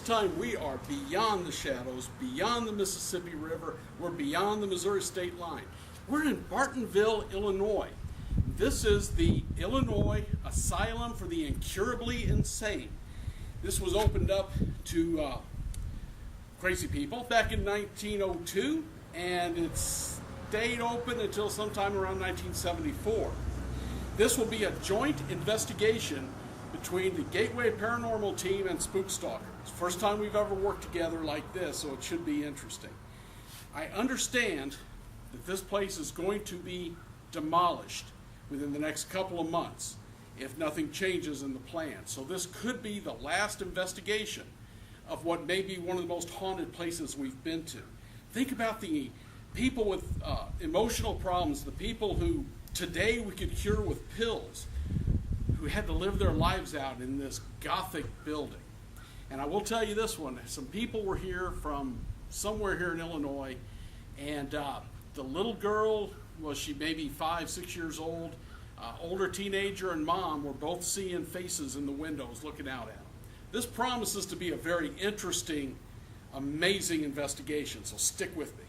time we are beyond the shadows, beyond the Mississippi River, we're beyond the Missouri state line. We're in Bartonville, Illinois. This is the Illinois Asylum for the Incurably Insane. This was opened up to crazy people back in 1902, and it stayed open until sometime around 1974. This will be a joint investigation between the Gateway Paranormal Team and Spookstalker. It's the first time we've ever worked together like this, so it should be interesting. I understand that this place is going to be demolished within the next couple of months if nothing changes in the plan. So this could be the last investigation of what may be one of the most haunted places we've been to. Think about the people with emotional problems, the people who today we could cure with pills, who had to live their lives out in this gothic building. And I will tell you this one, some people were here from somewhere here in Illinois, and the little girl, was she maybe 5, 6 years old, older teenager and mom were both seeing faces in the windows looking out at them. This promises to be a very interesting, amazing investigation, so stick with me.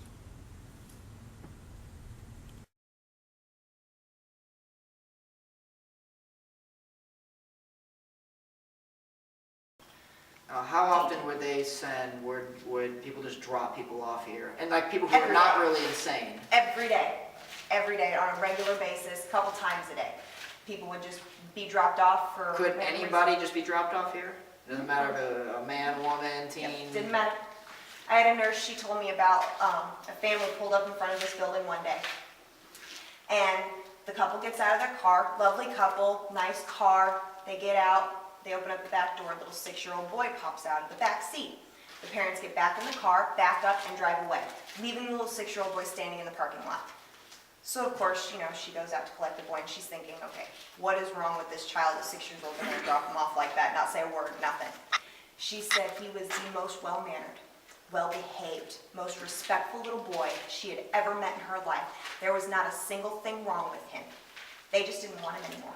How often would they send, would people just drop people off here? And like people who are not really insane? Every day on a regular basis, a couple times a day. People would just be dropped off for... Could anybody just be dropped off here? Doesn't matter if a man, woman, teen? Yep, didn't matter. I had a nurse, she told me about a family pulled up in front of this building one day. And the couple gets out of their car, lovely couple, nice car, they get out. They open up the back door, a little 6-year-old boy pops out of the back seat. The parents get back in the car, back up, and drive away, leaving the little 6-year-old boy standing in the parking lot. So of course, you know, she goes out to collect the boy, and she's thinking, okay, what is wrong with this child at 6 years old? They're gonna drop him off like that, not say a word, nothing. She said he was the most well-mannered, well-behaved, most respectful little boy she had ever met in her life. There was not a single thing wrong with him. They just didn't want him anymore.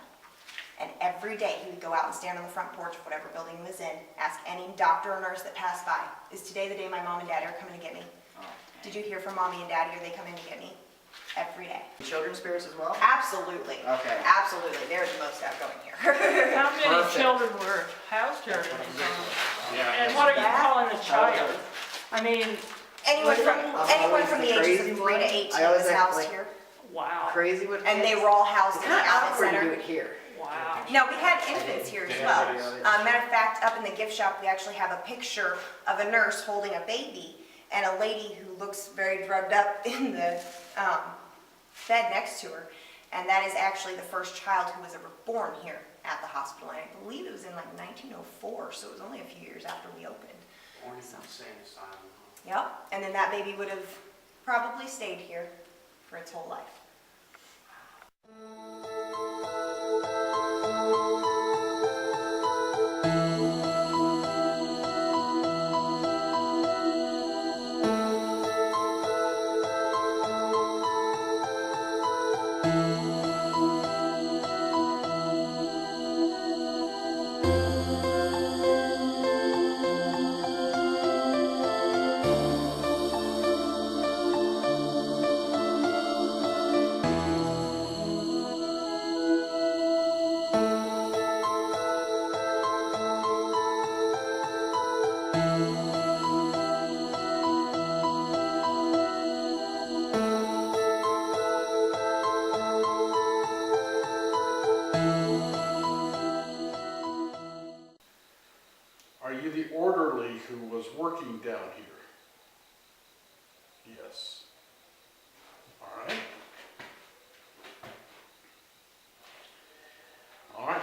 And every day he would go out and stand on the front porch of whatever building he was in, ask any doctor or nurse that passed by, is today the day my mom and dad are coming to get me? Oh. Did you hear from mommy and daddy? Are they coming to get me? Every day. Children's spirits as well? Absolutely. Okay. Absolutely. They're the most outgoing here. How many Perfect. children were housed here? Yeah. And what are you calling a child? I mean, Anyone from the ages of 3 to 18 was housed like, here. wow. Crazy what? And they were all housed It's in the kind of outlet awkward to do center. it here. Wow. No, we had infants here as well. Matter of fact, up in the gift shop, we actually have a picture of a nurse holding a baby and a lady who looks very drugged up in the bed next to her. And that is actually the first child who was ever born here at the hospital. And I believe it was in like 1904, so it was only a few years after we opened. Born in the same asylum. Yep, and then that baby would have probably stayed here for its whole life. Are you the orderly who was working down here? Yes. All right. All right.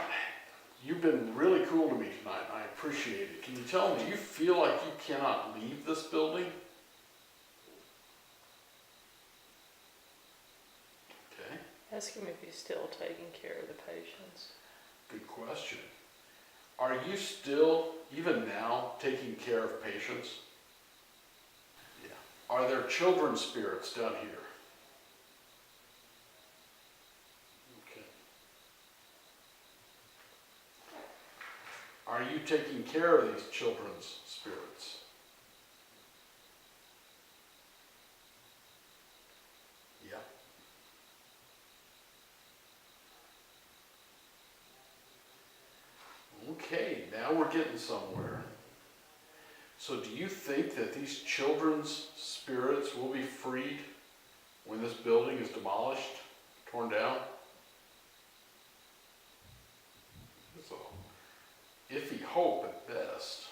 You've been really cool to me tonight. I appreciate it. Can you tell me, do you feel like you cannot leave this building? Okay. Ask him if he's still taking care of the patients. Good question. Are you still, even now, taking care of patients? Yeah. Are there children's spirits down here? Okay. Are you taking care of these children's spirits? spirits? Yeah. Okay, now we're getting somewhere. So do you think that these children's spirits will be freed when this building is demolished, torn down? It's a iffy hope at best.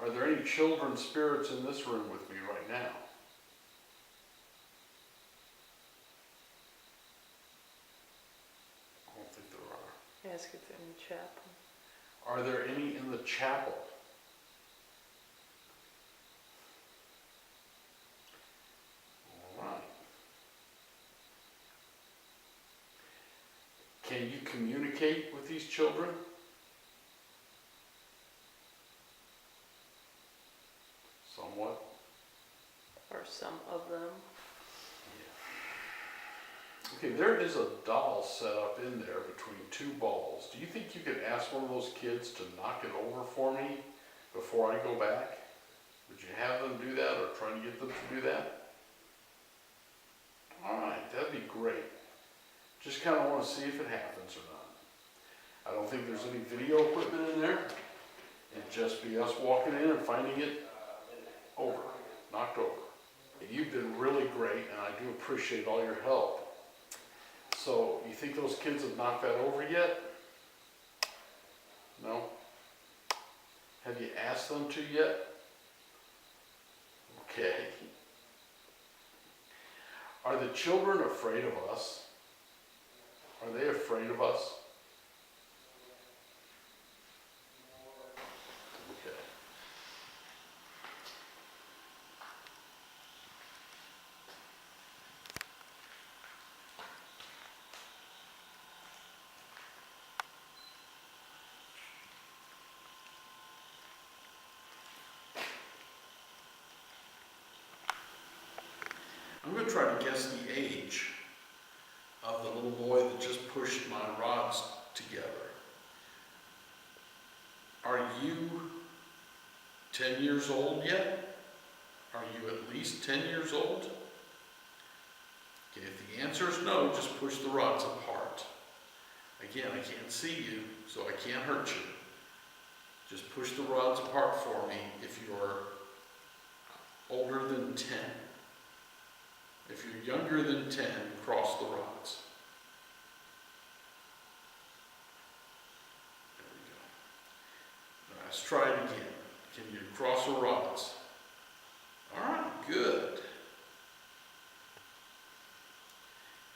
Are there any children's spirits in this room with me right now? I don't think there are. Ask if they're in the chapel. Are there any in the chapel? All right. Can you communicate with these children? Somewhat. Or some of them. Okay, there is a doll set up in there between two balls. Do you think you could ask one of those kids to knock it over for me before I go back? Would you have them do that or try to get them to do that? All right, that'd be great. Just kind of want to see if it happens or not. I don't think there's any video equipment in there. It'd just be us walking in and finding it over, knocked over. And you've been really great, and I do appreciate all your help. So, you think those kids have knocked that over yet? No? Have you asked them to yet? Okay. Are the children afraid of us? Are they afraid of us? Okay. I'm going to try to guess the age of the little boy that just pushed my rods together. Are you 10 years old yet? Are you at least 10 years old? Okay, if the answer is no, just push the rods apart. Again, I can't see you, so I can't hurt you. Just push the rods apart for me if you're older than 10. If you're younger than 10, cross the rods. There we go. Now, let's try it again. Can you cross the rods? All right, good.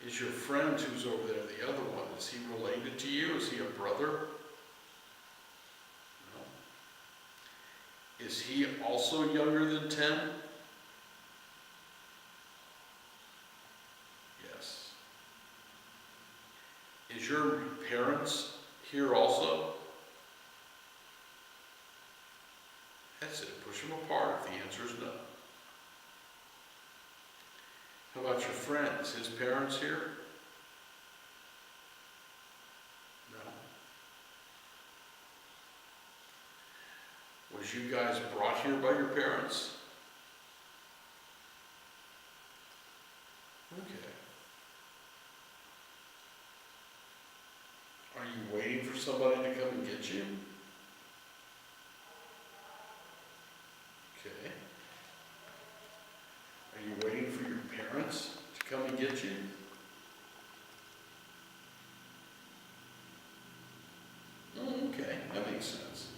Is your friend who's over there, the other one, is he related to you? Is he a brother? No. Is he also younger than 10? Yes. Is your parents here also? That's it. Push them apart if the answer is no. How about your friends? His parents here? No. Was you guys brought here by your parents? Okay. Are you waiting for somebody to come and get you? Okay. Are you waiting for your parents to come and get you? Oh, okay, that makes sense.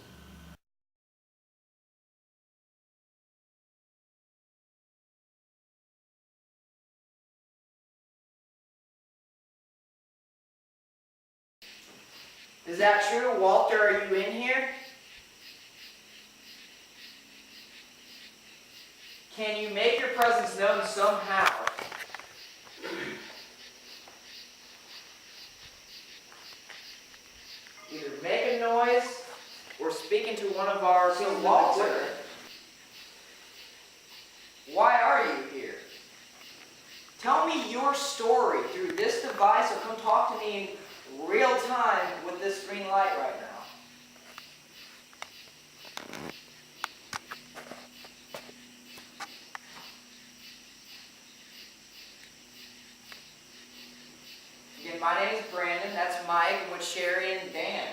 Is that true? Walter, are you in here? Can you make your presence known somehow? Either make a noise or speak into one of our... So Walter, why are you here? Tell me your story through this device or come talk to me real time with this green light right now. Again, my name is Brandon, that's Mike, and with Sherry and Dan.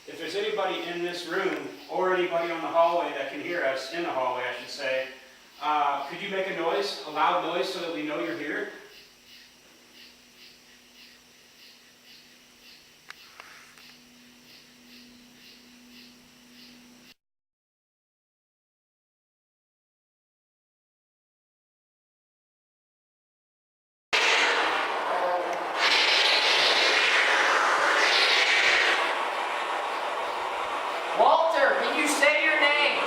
If there's anybody in this room or anybody on the hallway that can hear us, in the hallway I should say, could you make a noise, a loud noise so that we know you're here? Walter, can you say your name?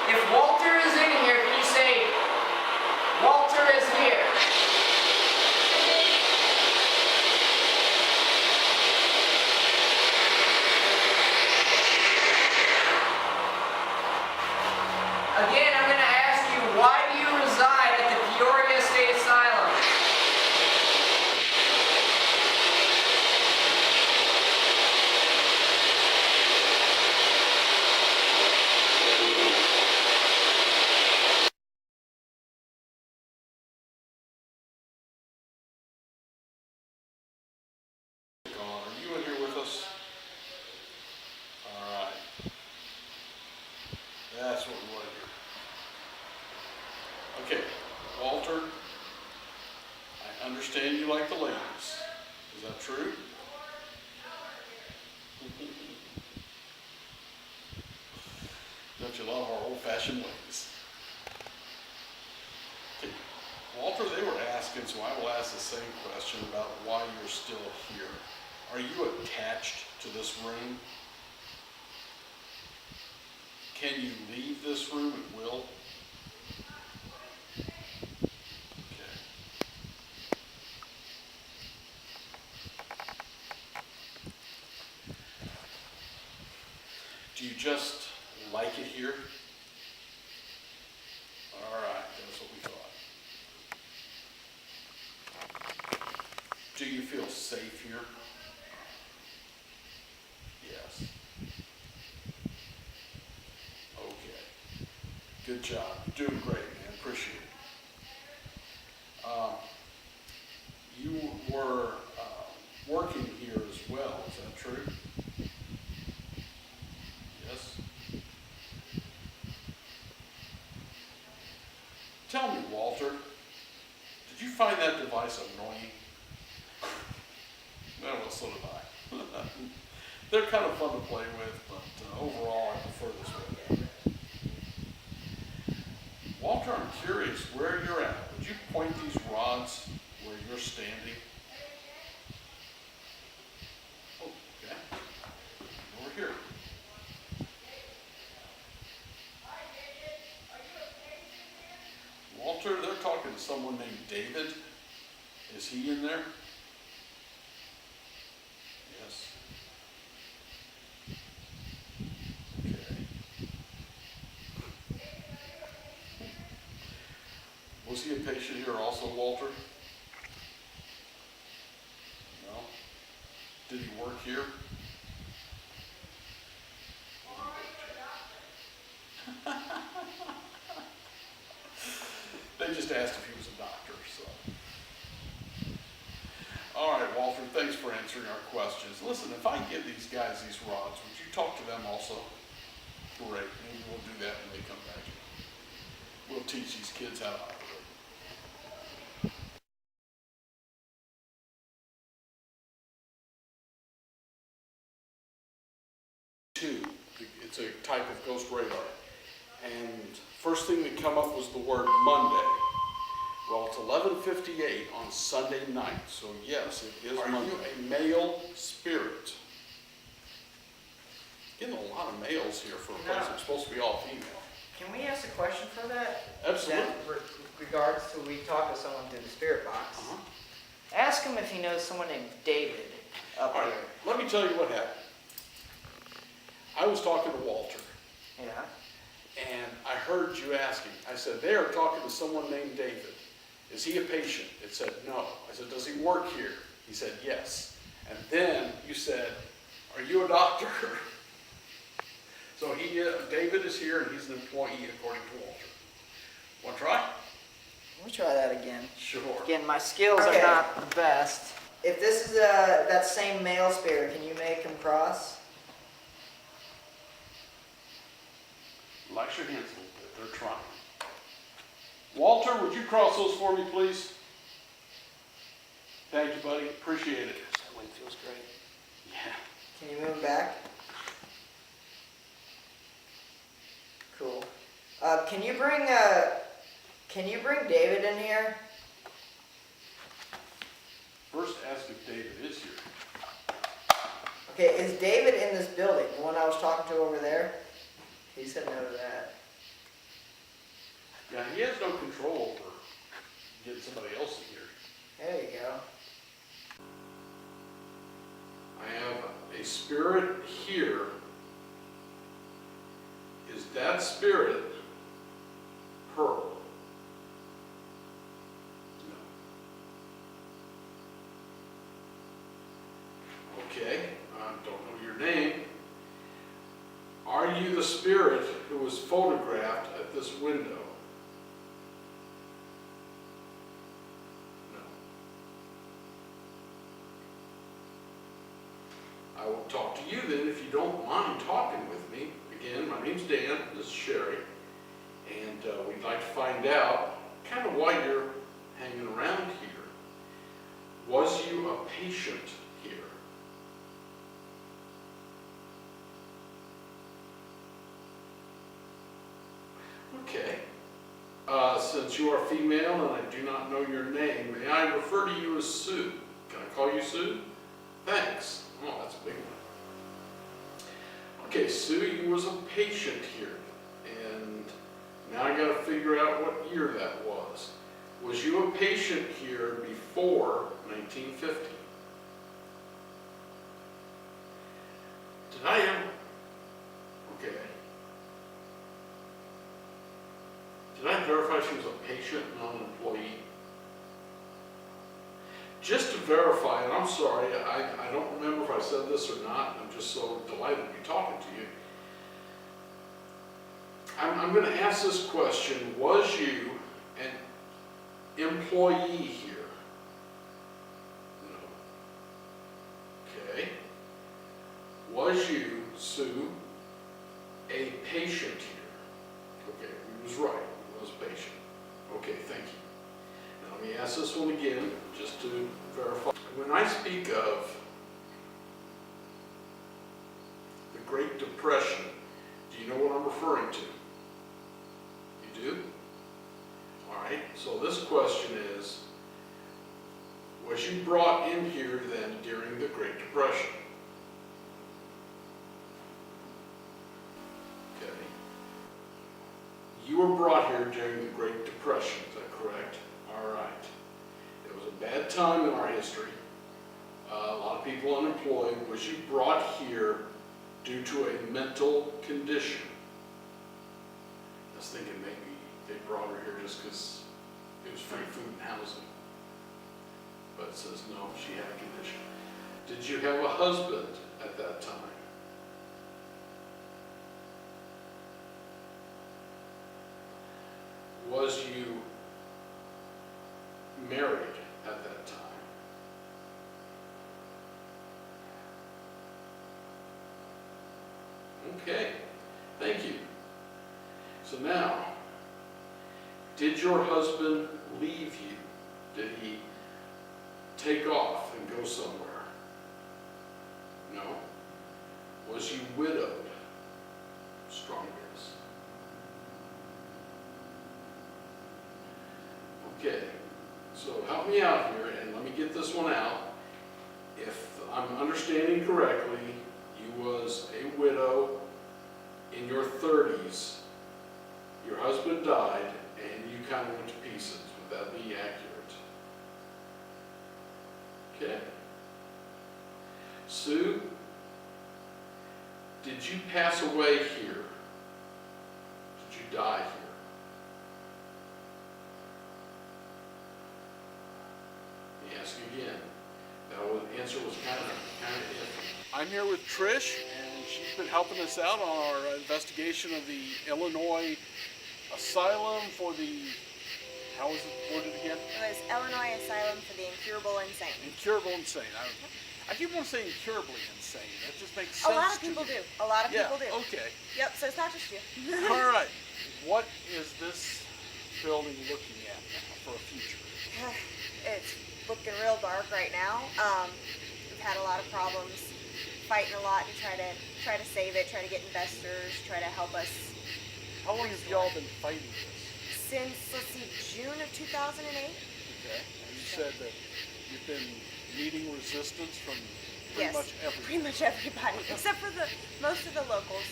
If Walter is in here, can you say, Walter is here? Again, I'm going to ask you, why do you reside at the Peoria State Asylum? Are you in here with us? All right. That's what we want to hear. Okay, Walter, I understand you like the ladies. Is that true? Don't you love our old-fashioned ways? Okay, Walter, they were asking, so I will ask the same question about why you're still here. Are you attached to this room? Can you leave this room at will? Okay. Do you just like it here? All right, that's what we thought. Do you feel safe here? Yes. Okay. Good job. You're doing great, man. Appreciate it. You were working here as well. Is that true? Yes. Tell me, Walter, did you find that device annoying? Well, so did I. They're kind of fun to play with, but overall I prefer this one. Walter, I'm curious where you're at. Would you point these rods where you're standing? Oh, okay. Over here. Walter, they're talking to someone named David. Is he in there? Yes. Okay. Was he a patient here also, Walter? No? Did he work here? They just asked if he was a doctor, so. All right, Walter, thanks for answering our questions. Listen, if I give these guys these rods, would you talk to them also? Great, maybe we'll do that when they come back. We'll teach these kids how to operate. It's a type of ghost radar. And first thing that come up was the word Monday. Well, it's 11:58 on Sunday night, so yes, it is Monday. Are you a male spirit? Getting a lot of males here for a place that's supposed to be all female. Can we ask a question for that? Absolutely. That regards to, we talked to someone through the spirit box. Ask him if he knows someone named David up All right, here. let me tell you what happened. I was talking to Walter. Yeah. and I heard you asking. I said, they are talking to someone named David. Is he a patient? It said, no. I said, does he work here? He said, yes. And then you said, are you a doctor? So David is here and he's an employee according to Walter. Want to try? Let me try that again. Sure. Again, my skills Okay. are not the best. If this is that same male spirit, can you make him cross? Relax your hands a little bit. They're trying. Walter, would you cross those for me, please? Thank you, buddy. Appreciate it. That wind feels great. Yeah. Can you move him back? Cool. Can you bring David in here? First, ask if David is here. Okay, is David in this building? The one I was talking to over there? He said no to that. Yeah, he has no control over getting somebody else in here. There you go. I have a spirit here. Is that spirit Pearl? No. Okay, I don't know your name. Are you the spirit who was photographed at this window? No. I will talk to you then if you don't mind talking with me. Again, my name's Dan, this is Sherry, and we'd like to find out kind of why you're hanging around here. Was you a patient here? Okay. Since you are female and I do not know your name, may I refer to you as Sue? Can I call you Sue? Thanks. Oh, that's a big one. Okay, Sue, you was a patient here, and now I got to figure out what year that was. Was you a patient here before 1950? Did I ever? Okay. Did I verify she was a patient, not an employee? Just to verify, and I'm sorry, I don't remember if I said this or not, I'm just so delighted to be talking to you. I'm going to ask this question, was you an employee here? No. Okay. Was you, Sue, a patient here? Okay, he was right, he was a patient. Okay, thank you. Now let me ask this one again, just to verify. When I speak of the Great Depression, do you know what I'm referring to? You do? All right, so this question is, was you brought in here then during the Great Depression? Okay. You were brought here during the Great Depression, is that correct? All right. It was a bad time in our history. A lot of people unemployed. Was you brought here due to a mental condition? I was thinking maybe they brought her here just because it was free food and housing. But it says no, she had a condition. Did you have a husband at that time? Was you married at that time? Okay, thank you. So now, did your husband leave you? Did he take off and go somewhere? No. Was you widowed? Strong yes. Okay, so help me out here and let me get this one out. If I'm understanding correctly, you was a widow in your 30s. Your husband died and you kind of went to pieces. Would that be accurate? Okay. Sue, did you pass away here? Did die here? Ask again. The answer was kind of iffy. I'm here with Trish, and she's been helping us out on our investigation of the Illinois Asylum for the, how was it worded again? It was Illinois Asylum for the Incurable Insane. Incurable insane. I keep wanting to say incurably insane. That just makes sense. A lot of to people me. do. A lot of Yeah, people do. okay. Yep, so it's not just you. All right. What is this building looking at now for a future? It's looking real dark right now. We've had a lot of problems, fighting a lot to try to save it, try to get investors, try to help us. How long have y'all been fighting this? Since, let's see, June of 2008. Okay. And you said that you've been meeting resistance from pretty Yes, much everyone. pretty much everybody, except for most of the locals.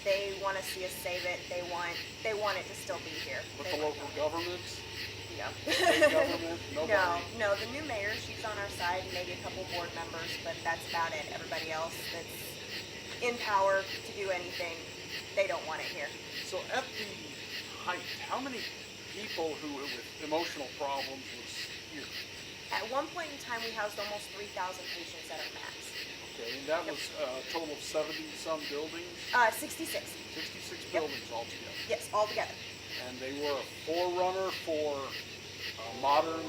They want to see us save it. They want it to still be here. But They the want- local governments, No. state government, nobody. No, the new mayor, she's on our side, maybe a couple board members, but that's about it. Everybody else that's in power to do anything, they don't want it here. So at the height, how many people who with emotional problems was here? At one point in time, we housed almost 3,000 patients at our max. Okay, and that was a total of 70-some buildings, 66. 66 Yep. buildings altogether. Yes, all together. And they were a forerunner for modern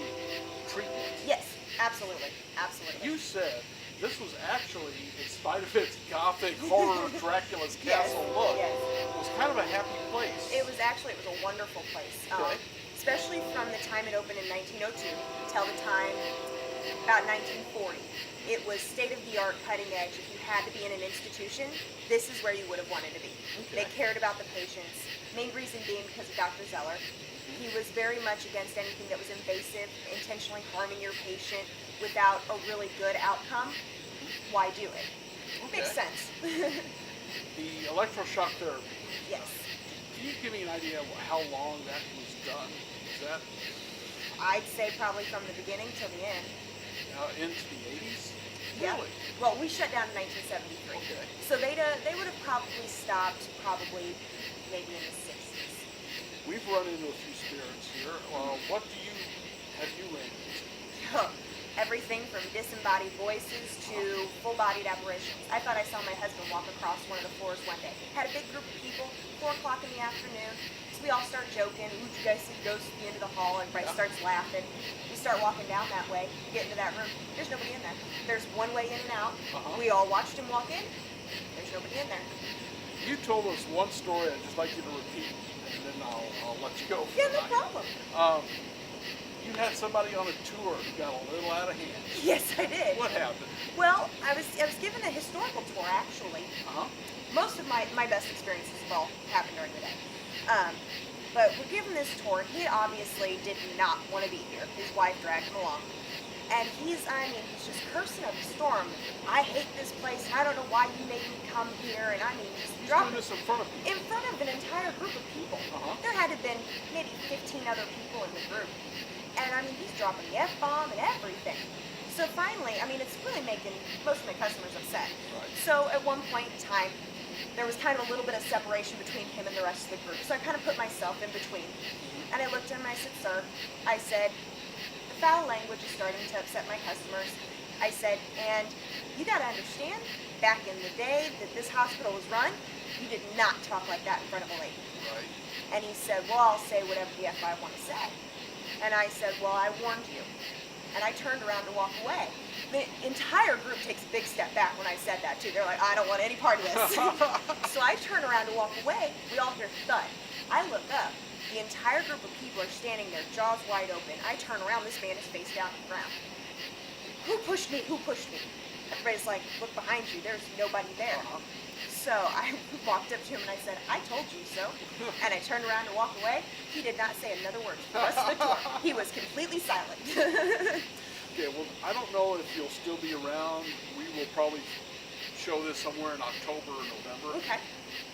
treatment. Yes, absolutely, absolutely. You said this was actually, in spite of its gothic horror Dracula's castle look, yes. was kind of a happy place. It was a wonderful place. Okay. Especially from the time it opened in 1902 till the time about 1940. It was state-of-the-art, cutting edge. If you had to be in an institution, this is where you would have wanted to be. Okay. They cared about the patients. Main reason being because of Dr. Zeller. He was very much against anything that was invasive, intentionally harming your patient without a really good outcome. Why do it? Okay. Makes sense. The electroshock therapy. Yes. Can you give me an idea of how long that was done? Is that I'd say probably from the beginning till the end. into the 80s? Yeah. Really? Well, we shut down in 1973. Okay. So they would have probably stopped probably maybe in the 60s. We've run into a few spirits here. What have you ran into? Everything from disembodied voices to full-bodied apparitions. I thought I saw my husband walk across one of the floors one day. Had a big group of people, 4 o'clock in the afternoon. So we all start joking. Ooh, did you guys see ghosts at the end of the hall? Everybody starts laughing. We start walking down that way, get into that room. There's nobody in there. There's one way in and out. Uh-huh. We all watched him walk in. There's nobody in there. You told us one story I'd just like you to repeat, and then I'll let you go. for Yeah, no tonight. problem. You had somebody on a tour who got a little out of hand. Yes, I did. What happened? Well, I was given a historical tour, actually. Uh-huh. Most of my best experiences have all happened during the day. But we're given this tour. He obviously did not want to be here. His wife dragged him along. And he's just cursing up a storm. I hate this place. I don't know why you made me come here. And just He's dropping doing this in front of people. in front of an entire group of people. Uh-huh. There had to have been maybe 15 other people in the group. And he's dropping the F-bomb and everything. So finally, it's really making most of my customers upset. Right. So at one point in time, there was kind of a little bit of separation between him and the rest of the group. So I kind of put myself in between. And I looked at him and I said, sir, I said, the foul language is starting to upset my customers. I said, and you got to understand, back in the day that this hospital was run, you did not talk like that in front of a lady. Right. And he said, well, I'll say whatever the F I want to say. And I said, well, I warned you. And I turned around to walk away. The entire group takes a big step back when I said that too. They're like, I don't want any part of this. So I turn around to walk away. We all hear thud. I look up. The entire group of people are standing there, jaws wide open. I turn around. This man is face down on the ground. Who pushed me? Who pushed me? Everybody's like, look behind you. There's nobody there. Uh-huh. So I walked up to him and I said, I told you so. And I turned around to walk away. He did not say another word for the rest of the tour. He was completely silent. Okay, well, I don't know if you'll still be around. We will probably show this somewhere in October or November. Okay.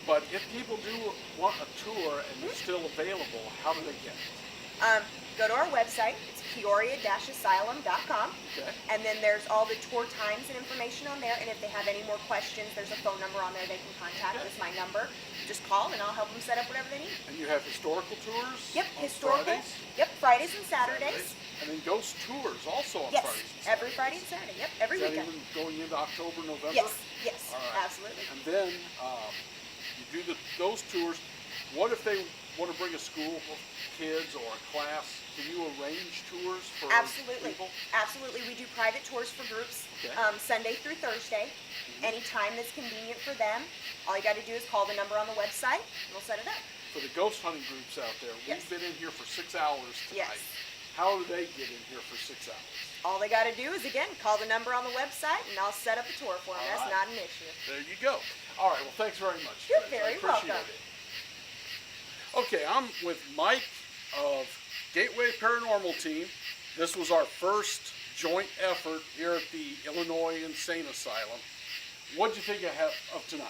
But if people do want a tour and it's still available, how do they get it? Go to our website. It's peoria-asylum.com. Okay. And then there's all the tour times and information on there. And if they have any more questions, there's a phone number on there they can contact. It's my number. Just call and I'll help them set up whatever they need. And you have historical tours? Yep, on historical. Fridays? Yep, Fridays and Saturdays. And then ghost tours also on Yes, Fridays and Saturdays. every Friday and Saturday. Yep, every Is that weekend. even going into October, November? Yes, yes, All right. absolutely. And then you do those tours. What if they want to bring a school of kids or a class? Can you arrange tours for Absolutely, people? absolutely. We do private tours for groups, Okay. Sunday through Thursday. Any time that's convenient for them. All you got to do is call the number on the website, and we'll set it up. For the ghost hunting groups out there, Yes. we've been in here for 6 hours tonight. Yes. How do they get in here for 6 hours? All they got to do is, again, call the number on the website, and I'll set up a tour for them. All That's right. not an issue. There you go. All right, well, thanks very much. You're Trish. I very appreciate welcome. it. Okay, I'm with Mike of Gateway Paranormal Team. This was our first joint effort here at the Illinois Insane Asylum. What'd you think of tonight?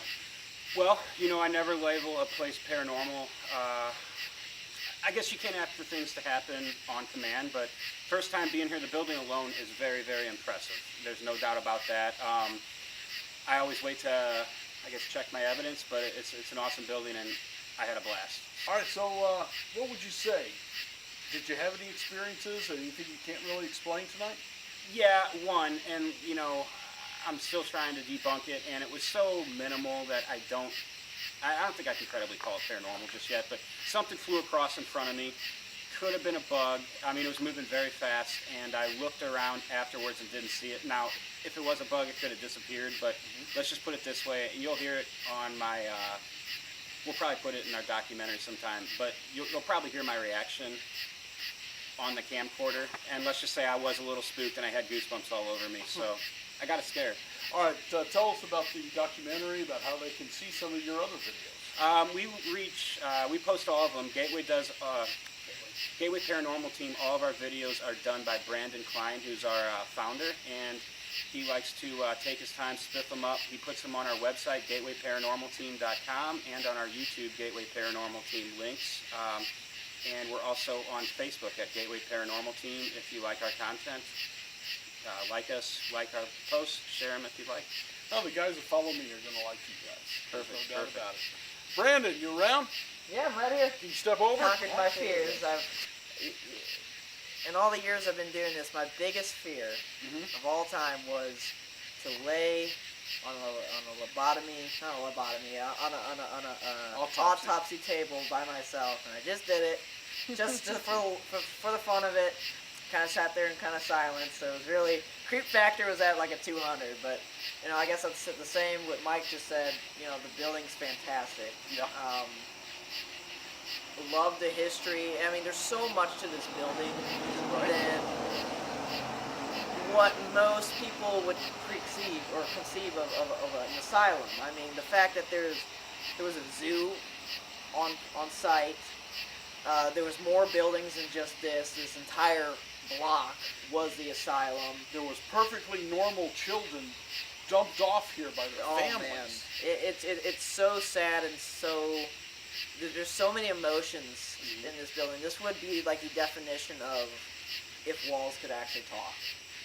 Well, you know, I never label a place paranormal. I guess you can't ask for things to happen on command, but first time being here, the building alone is very, very impressive. There's no doubt about that. I always wait to, I guess, check my evidence, but it's an awesome building, and I had a blast. All right, so what would you say? Did you have any experiences or anything you can't really explain tonight? Yeah, one, and you know, I'm still trying to debunk it, and it was so minimal that I don't think I can credibly call it paranormal just yet, but something flew across in front of me. Could have been a bug. I mean, it was moving very fast, and I looked around afterwards and didn't see it. Now, if it was a bug, it could have disappeared, but let's just put it this way. You'll hear it on my, we'll probably put it in our documentary sometime, but you'll probably hear my reaction on the camcorder, and let's just say I was a little spooked and I had goosebumps all over me, so I got a scare. All right, tell us about the documentary, about how they can see some of your other videos. We post all of them. Gateway Paranormal Team, all of our videos are done by Brandon Klein, who's our founder, and he likes to take his time, spiff them up. He puts them on our website, gatewayparanormalteam.com, and on our YouTube, Gateway Paranormal Team links. And we're also on Facebook at Gateway Paranormal Team. If you like our content, like us, like our posts, share them if you like. Well, the guys that follow me are going to like you guys. Perfect, There's no doubt perfect. about it. Brandon, you around? Yeah, I'm right here. Can you step over? Conquered my fears. In all the years I've been doing this, my biggest fear of all time was to lay on a lobotomy, not a lobotomy, on a autopsy table by myself, and I just did it, just for the fun of it. Kind of sat there in kind of silence, so it was really, creep factor was at like a 200, but, you know, I guess that's the same what Mike just said, you know, the building's fantastic. Yeah. Love the history. I mean, there's so much to this building than what most people would conceive of an asylum. I mean, the fact that there was a zoo on site, there was more buildings than just this entire block was the asylum. There was perfectly normal children dumped off here by their families. Man, it's so sad, and so there's so many emotions in this building. This would be like the definition of if walls could actually talk,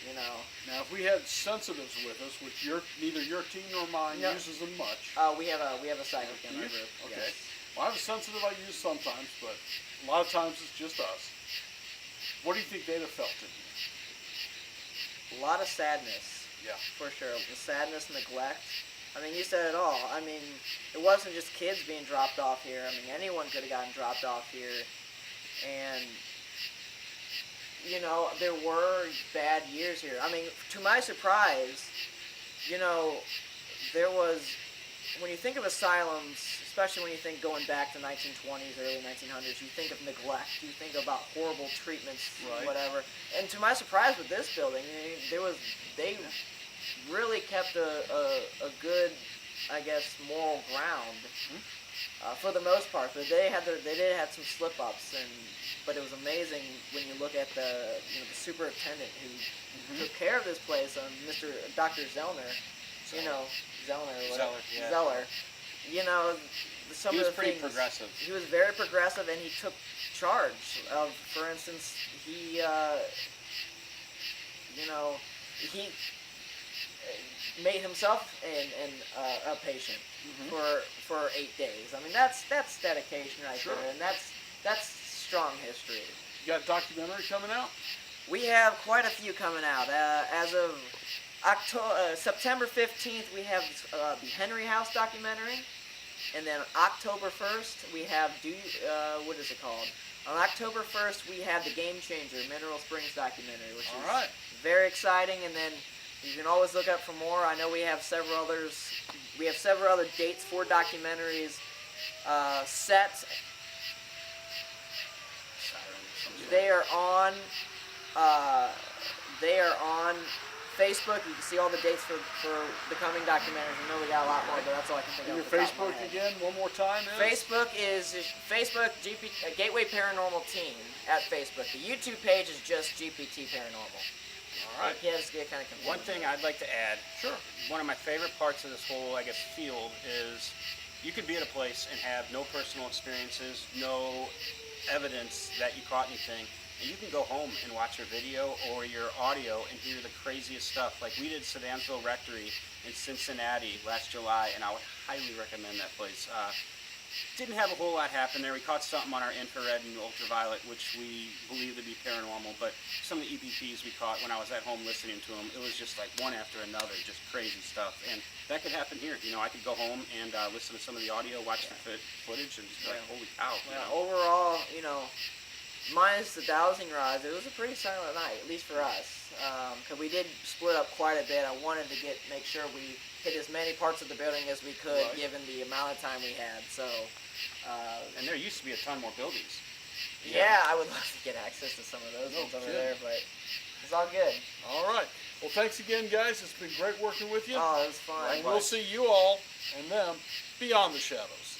you know. Now, if we had sensitives with us, which neither your team nor mine No. uses them much. We have a psychic in our group. Okay. Yes. Well, I have a sensitive I use sometimes, but a lot of times it's just us. What do you think they'd have felt in here? A lot of sadness. Yeah. For sure. The sadness, neglect. I mean, you said it all. I mean, it wasn't just kids being dropped off here. I mean, anyone could have gotten dropped off here. And, you know, there were bad years here. I mean, to my surprise, you know, there was, when you think of asylums, especially when you think going back to 1920s, early 1900s, you think of neglect, you think about horrible treatments, Right. whatever. And to my surprise with this building, they really kept a good, I guess, moral ground for the most part. But they did have some slip-ups, but it was amazing when you look at the superintendent who took care of this place, Dr. Zellner, you know, Zellner or whatever. Zeller, yeah. Zeller. You know, some He of was the pretty things. progressive. He was very progressive, and he took charge of, for instance, he, he made himself a patient for 8 days. I mean, that's dedication right Sure. there, and that's strong history. You got a documentary coming out? We have quite a few coming out. As of September 15th, we have the Henry House documentary. And then October 1st, we have, what is it called? On October 1st, we have the Game Changer Mineral Springs documentary, which All is right. very exciting. And then you can always look up for more. I know we have several others. We have several other dates for documentaries set. They are on Facebook. You can see all the dates for the coming documentaries. I know we got a lot more, but that's all I can think And of. your off the top of my Facebook head. again, one more time is? Facebook Gateway Paranormal Team at Facebook. The YouTube page is just GPT Paranormal. All right. Kids get kind of confused. One thing I'd like to add. Sure. One of my favorite parts of this whole, I guess, field is you could be at a place and have no personal experiences, no evidence that you caught anything, and you can go home and watch your video or your audio and hear the craziest stuff. Like we did Sedansville Rectory in Cincinnati last July, and I would highly recommend that place. Didn't have a whole lot happen there. We caught something on our infrared and ultraviolet, which we believe to be paranormal, but some of the EVPs we caught when I was at home listening to them, it was just like one after another, just crazy stuff. And that could happen here. You know, I could go home and listen to some of the audio, watch the footage, and just be like, holy cow. You know? Overall, minus the dowsing rods, it was a pretty silent night, at least for us. Because we did split up quite a bit. I wanted to make sure we hit as many parts of the building as we could, Right. given the amount of time we had. So, And there used to be a ton more buildings. yeah, I would love to get access to some of those No ones over kidding. there, but it's all good. All right. Well, thanks again, guys. It's been great working with you. Oh, it was fun. And we'll see you all and them beyond the shadows.